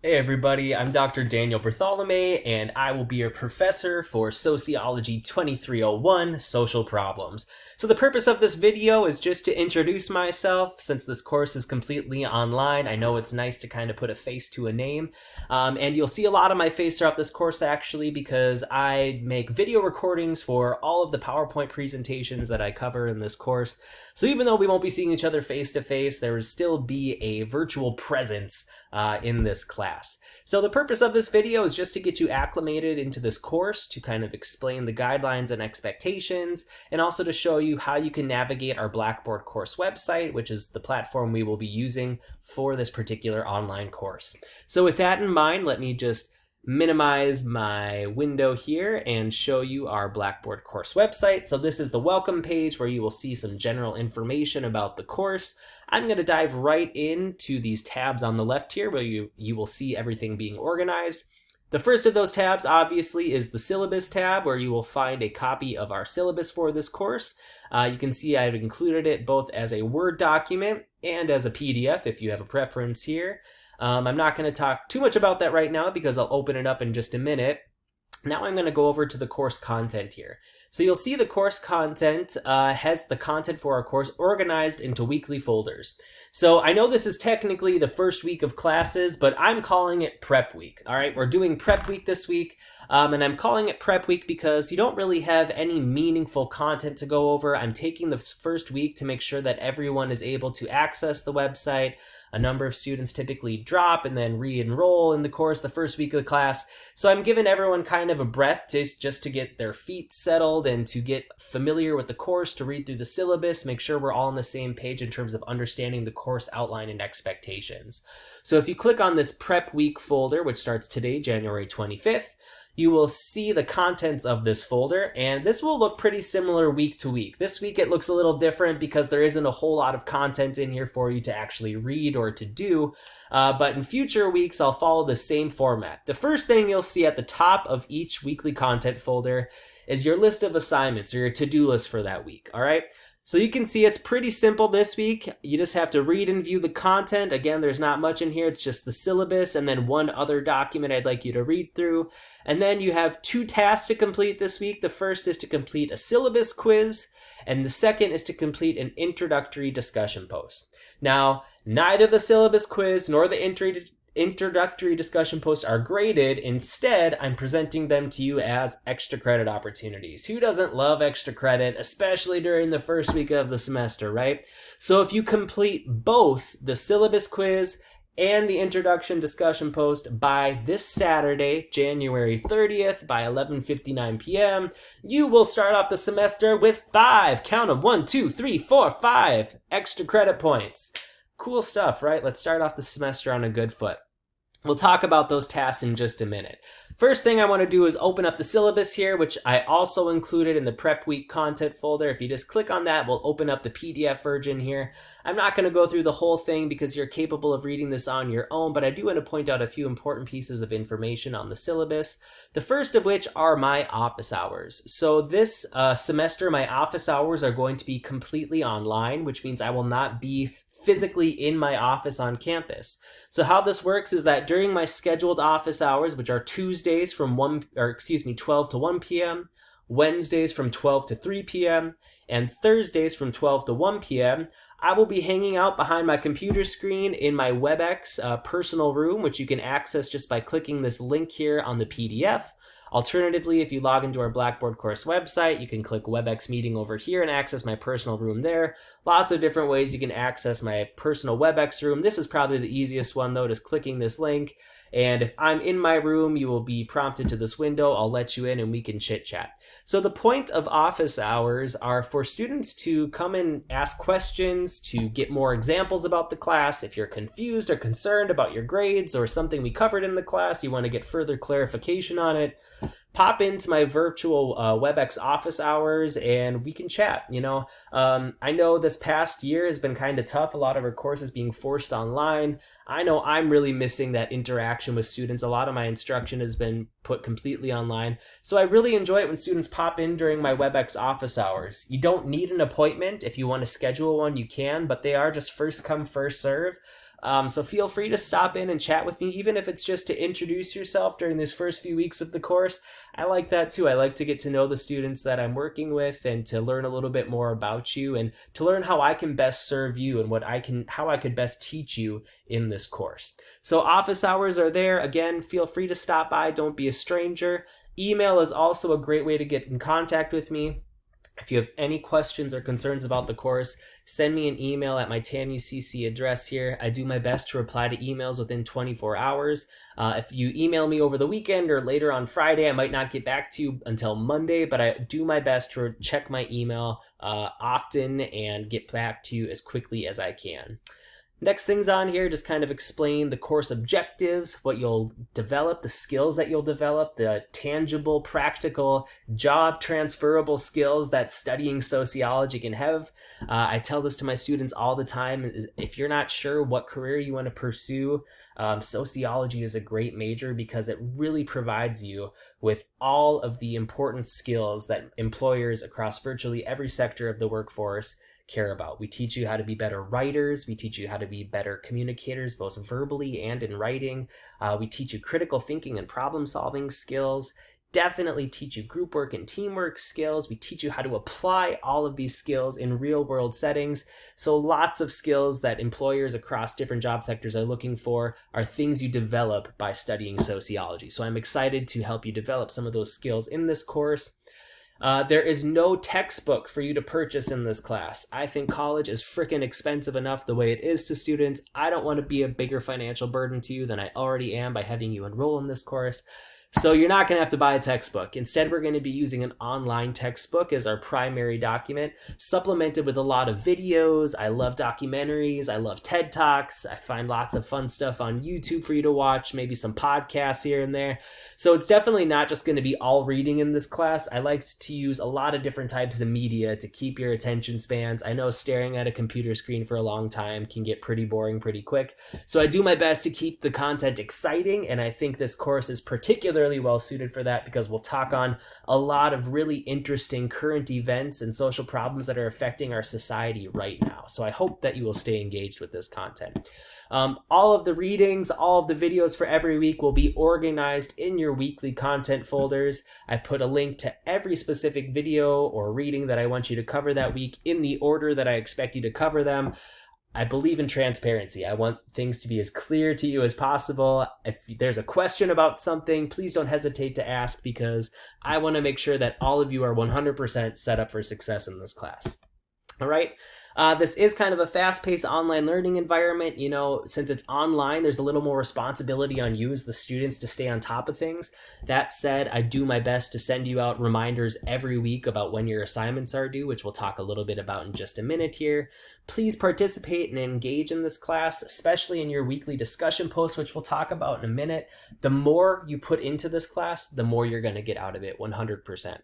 Hey everybody, I'm Dr. Daniel Bartholomew, and I will be your professor for Sociology 2301, Social Problems. So the purpose of this video is just to introduce myself. Since this course is completely online, I know it's nice to kind of put a face to a name. And you'll see a lot of my face throughout this course actually, because I make video recordings for all of the PowerPoint presentations that I cover in this course. So even though we won't be seeing each other face to face, there will still be a virtual presence in this class. So the purpose of this video is just to get you acclimated into this course, to kind of explain the guidelines and expectations, and also to show you how you can navigate our Blackboard course website, which is the platform we will be using for this particular online course. So with that in mind, let me just minimize my window here and show you our Blackboard course website. So this is the welcome page where you will see some general information about the course. I'm going to dive right into these tabs on the left here where you will see everything being organized. The first of those tabs obviously is the Syllabus tab, where you will find a copy of our syllabus for this course. You can see I've included it both as a Word document and as a PDF if you have a preference here. I'm not going to talk too much about that right now because I'll open it up in just a minute. Now I'm going to go over to the course content here. So you'll see the course content has the content for our course organized into weekly folders. So I know this is technically the first week of classes, but I'm calling it prep week. All right, we're doing prep week this week, and I'm calling it prep week because you don't really have any meaningful content to go over. I'm taking this first week to make sure that everyone is able to access the website. A number of students typically drop and then re-enroll in the course the first week of the class. So I'm giving everyone kind of a breath just to get their feet settled and to get familiar with the course, to read through the syllabus, make sure we're all on the same page in terms of understanding the course outline and expectations. So if you click on this prep week folder, which starts today, January 25th, you will see the contents of this folder, and this will look pretty similar week to week. This week it looks a little different because there isn't a whole lot of content in here for you to actually read or to do, but in future weeks I'll follow the same format. The first thing you'll see at the top of each weekly content folder is your list of assignments, or your to-do list for that week, all right? So you can see it's pretty simple this week. You just have to read and view the content. Again, there's not much in here. It's just the syllabus and then one other document I'd like you to read through. And then you have 2 tasks to complete this week. The first is to complete a syllabus quiz, and the second is to complete an introductory discussion post. Now, neither the syllabus quiz nor the introductory discussion posts are graded. Instead, I'm presenting them to you as extra credit opportunities. Who doesn't love extra credit, especially during the first week of the semester, right? So if you complete both the syllabus quiz and the introduction discussion post by this Saturday, January 30th, by 11:59 p.m., you will start off the semester with 5, count them, 1, 2, 3, 4, 5 extra credit points. Cool stuff, right? Let's start off the semester on a good foot. We'll talk about those tasks in just a minute. First thing I want to do is open up the syllabus here, which I also included in the prep week content folder. If you just click on that, we'll open up the PDF version here. I'm not going to go through the whole thing because you're capable of reading this on your own, but I do want to point out a few important pieces of information on the syllabus. The first of which are my office hours. So this semester, my office hours are going to be completely online, which means I will not be physically in my office on campus. So how this works is that during my scheduled office hours, which are Tuesdays from 12 to 1 p.m., Wednesdays from 12 to 3 p.m., and Thursdays from 12 to 1 p.m., I will be hanging out behind my computer screen in my WebEx personal room, which you can access just by clicking this link here on the PDF. Alternatively, if you log into our Blackboard course website, you can click WebEx meeting over here and access my personal room there. Lots of different ways you can access my personal WebEx room. This is probably the easiest one though, just clicking this link. And if I'm in my room, you will be prompted to this window. I'll let you in and we can chit chat. So the point of office hours are for students to come and ask questions, to get more examples about the class. If you're confused or concerned about your grades or something we covered in the class, you want to get further clarification on it, pop into my virtual WebEx office hours and we can chat. I know this past year has been kind of tough. A lot of our courses being forced online. I know I'm really missing that interaction with students. A lot of my instruction has been put completely online. So I really enjoy it when students pop in during my WebEx office hours. You don't need an appointment. If you want to schedule one, you can, but they are just first come, first serve. So feel free to stop in and chat with me, even if it's just to introduce yourself during these first few weeks of the course. I like that too. I like to get to know the students that I'm working with and to learn a little bit more about you and to learn how I can best serve you and how I could best teach you in this course. So office hours are there. Again, feel free to stop by. Don't be a stranger. Email is also a great way to get in contact with me. If you have any questions or concerns about the course, send me an email at my TAMUCC address here. I do my best to reply to emails within 24 hours. If you email me over the weekend or later on Friday, I might not get back to you until Monday, but I do my best to check my email often and get back to you as quickly as I can. Next things on here, just kind of explain the course objectives, what you'll develop, the skills that you'll develop, the tangible, practical, job transferable skills that studying sociology can have. I tell this to my students all the time. If you're not sure what career you want to pursue, sociology is a great major because it really provides you with all of the important skills that employers across virtually every sector of the workforce care about. We teach you how to be better writers. We teach you how to be better communicators, both verbally and in writing. We teach you critical thinking and problem solving skills. Definitely teach you group work and teamwork skills. We teach you how to apply all of these skills in real world settings. So lots of skills that employers across different job sectors are looking for are things you develop by studying sociology. So I'm excited to help you develop some of those skills in this course. There is no textbook for you to purchase in this class. I think college is freaking expensive enough the way it is to students. I don't want to be a bigger financial burden to you than I already am by having you enroll in this course. So you're not going to have to buy a textbook. Instead, we're going to be using an online textbook as our primary document, supplemented with a lot of videos. I love documentaries. I love TED Talks. I find lots of fun stuff on YouTube for you to watch, maybe some podcasts here and there. So it's definitely not just going to be all reading in this class. I like to use a lot of different types of media to keep your attention spans. I know staring at a computer screen for a long time can get pretty boring pretty quick. So I do my best to keep the content exciting, and I think this course is particularly well suited for that because we'll talk on a lot of really interesting current events and social problems that are affecting our society right now. So I hope that you will stay engaged with this content. All of the readings, all of the videos for every week will be organized in your weekly content folders. I put a link to every specific video or reading that I want you to cover that week in the order that I expect you to cover them. I believe in transparency. I want things to be as clear to you as possible. If there's a question about something, please don't hesitate to ask because I want to make sure that all of you are 100% set up for success in this class. All right. This is kind of a fast-paced online learning environment. You know, since it's online, there's a little more responsibility on you as the students to stay on top of things. That said, I do my best to send you out reminders every week about when your assignments are due, which we'll talk a little bit about in just a minute here. Please participate and engage in this class, especially in your weekly discussion posts, which we'll talk about in a minute. The more you put into this class, the more you're going to get out of it, 100%.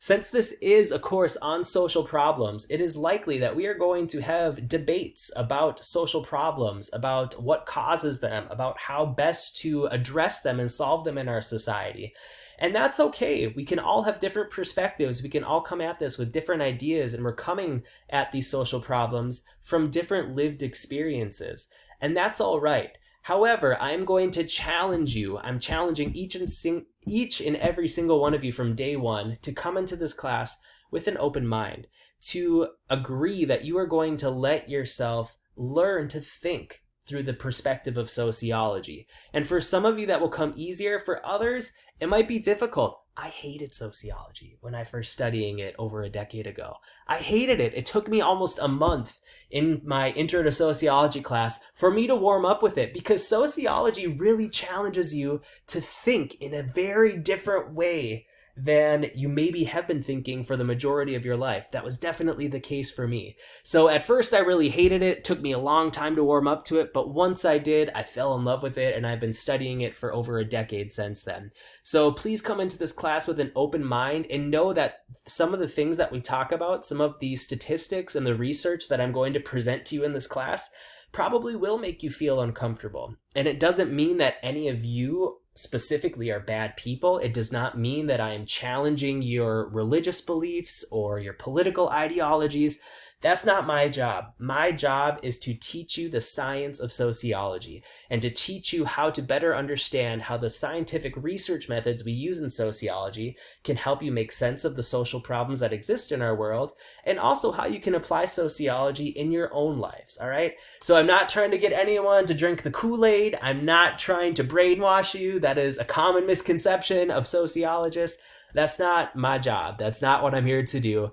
Since this is a course on social problems, it is likely that we are going to have debates about social problems, about what causes them, about how best to address them and solve them in our society. And that's okay. We can all have different perspectives. We can all come at this with different ideas, and we're coming at these social problems from different lived experiences. And that's all right. However, I'm going to challenge you. I'm challenging each and every single one of you from day one to come into this class with an open mind, to agree that you are going to let yourself learn to think through the perspective of sociology. And for some of you that will come easier, for others, it might be difficult. I hated sociology when I first studying it over a decade ago. I hated it. It took me almost a month in my intro to sociology class for me to warm up with it because sociology really challenges you to think in a very different way than you maybe have been thinking for the majority of your life. That was definitely the case for me. So at first I really hated it. It took me a long time to warm up to it, but once I did, I fell in love with it, and I've been studying it for over a decade since then. So please come into this class with an open mind and know that some of the things that we talk about, some of the statistics and the research that I'm going to present to you in this class probably will make you feel uncomfortable. And it doesn't mean that any of you specifically are bad people. It does not mean that I am challenging your religious beliefs or your political ideologies. That's not my job. My job is to teach you the science of sociology and to teach you how to better understand how the scientific research methods we use in sociology can help you make sense of the social problems that exist in our world, and also how you can apply sociology in your own lives, all right? So I'm not trying to get anyone to drink the Kool-Aid. I'm not trying to brainwash you. That is a common misconception of sociologists. That's not my job. That's not what I'm here to do.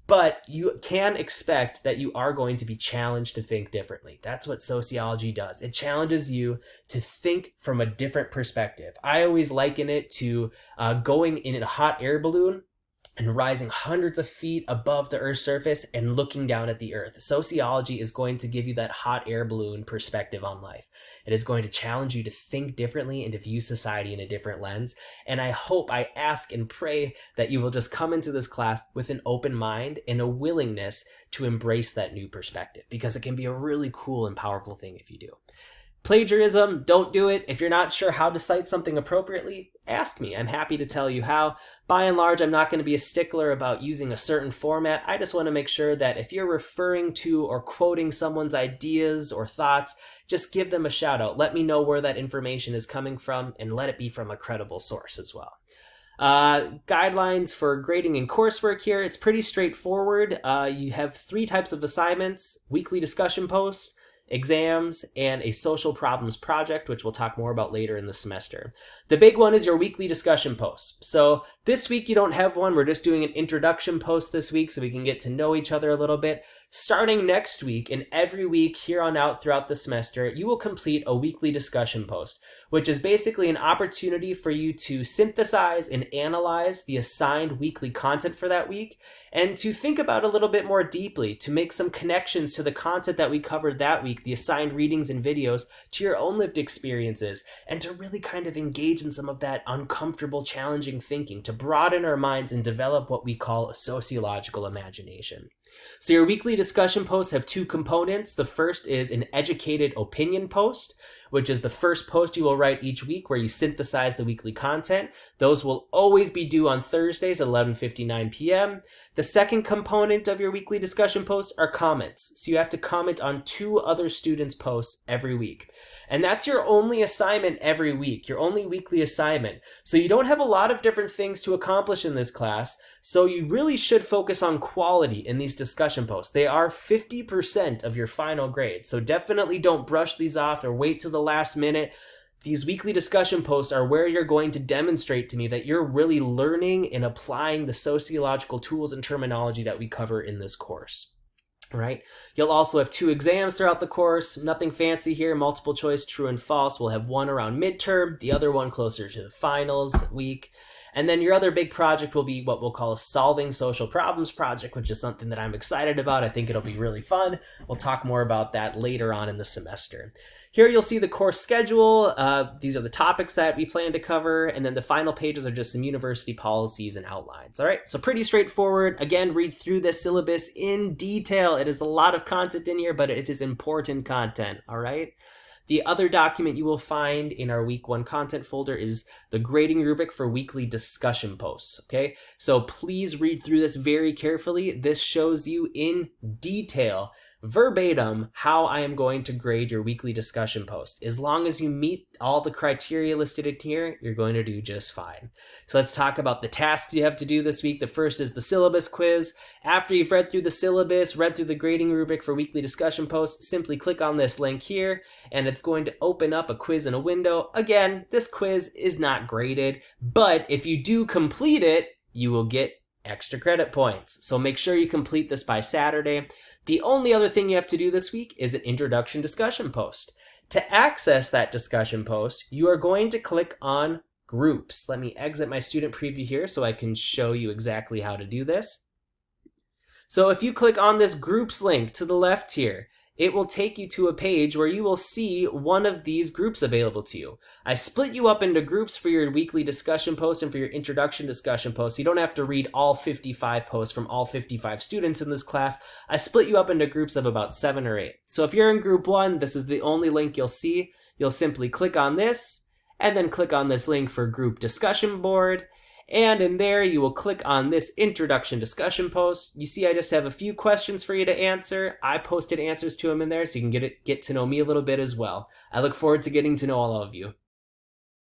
But you can expect that you are going to be challenged to think differently. That's what sociology does. It challenges you to think from a different perspective. I always liken it to going in a hot air balloon and rising hundreds of feet above the Earth's surface and looking down at the Earth. Sociology is going to give you that hot air balloon perspective on life. It is going to challenge you to think differently and to view society in a different lens. And I hope, I ask and pray that you will just come into this class with an open mind and a willingness to embrace that new perspective, because it can be a really cool and powerful thing if you do. Plagiarism, don't do it. If you're not sure how to cite something appropriately, ask me. I'm happy to tell you how. By and large, I'm not going to be a stickler about using a certain format. I just want to make sure that if you're referring to or quoting someone's ideas or thoughts, just give them a shout out. Let me know where that information is coming from, and let it be from a credible source as well. Guidelines for grading in coursework here. It's pretty straightforward. You have 3 types of assignments: weekly discussion posts, exams, and a social problems project, which we'll talk more about later in the semester. The big one is your weekly discussion posts. So this week you don't have one. We're just doing an introduction post this week so we can get to know each other a little bit. Starting next week and every week here on out throughout the semester, you will complete a weekly discussion post, which is basically an opportunity for you to synthesize and analyze the assigned weekly content for that week, and to think about a little bit more deeply, to make some connections to the content that we covered that week, the assigned readings and videos, to your own lived experiences, and to really kind of engage in some of that uncomfortable, challenging thinking, to broaden our minds and develop what we call a sociological imagination. So your weekly discussion posts have 2 components. The first is an educated opinion post, which is the first post you will write each week where you synthesize the weekly content. Those will always be due on Thursdays at 11:59 p.m. The second component of your weekly discussion posts are comments. So you have to comment on 2 other students' posts every week. And that's your only assignment every week, your only weekly assignment. So you don't have a lot of different things to accomplish in this class, so you really should focus on quality in these discussion posts. They are 50% of your final grade, so definitely don't brush these off or wait till the last minute. These weekly discussion posts are where you're going to demonstrate to me that you're really learning and applying the sociological tools and terminology that we cover in this course. Right? You'll also have 2 exams throughout the course. Nothing fancy here. Multiple choice, true and false. We'll have one around midterm, the other one closer to the finals week. And then your other big project will be what we'll call a solving social problems project, which is something that I'm excited about. I think it'll be really fun. We'll talk more about that later on in the semester. Here you'll see the course schedule. These are the topics that we plan to cover. And then the final pages are just some university policies and outlines. All right, so pretty straightforward. Again, read through this syllabus in detail. It is a lot of content in here, but it is important content. All right. The other document you will find in our week 1 content folder is the grading rubric for weekly discussion posts, okay? So please read through this very carefully. This shows you in detail, verbatim, how I am going to grade your weekly discussion post. As long as you meet all the criteria listed in here, you're going to do just fine. So let's talk about the tasks you have to do this week. The first is the syllabus quiz. After you've read through the syllabus, read through the grading rubric for weekly discussion posts, simply click on this link here, and it's going to open up a quiz in a window. Again, this quiz is not graded, but if you do complete it, you will get extra credit points. So make sure you complete this by Saturday. The only other thing you have to do this week is an introduction discussion post. To access that discussion post, you are going to click on groups. Let me exit my student preview here so I can show you exactly how to do this. So if you click on this groups link to the left here, it will take you to a page where you will see one of these groups available to you. I split you up into groups for your weekly discussion post and for your introduction discussion post. You don't have to read all 55 posts from all 55 students in this class. I split you up into groups of about 7 or 8. So if you're in group 1, this is the only link you'll see. You'll simply click on this and then click on this link for group discussion board. And in there, you will click on this introduction discussion post. You see I just have a few questions for you to answer. I posted answers to them in there so you can get to know me a little bit as well. I look forward to getting to know all of you.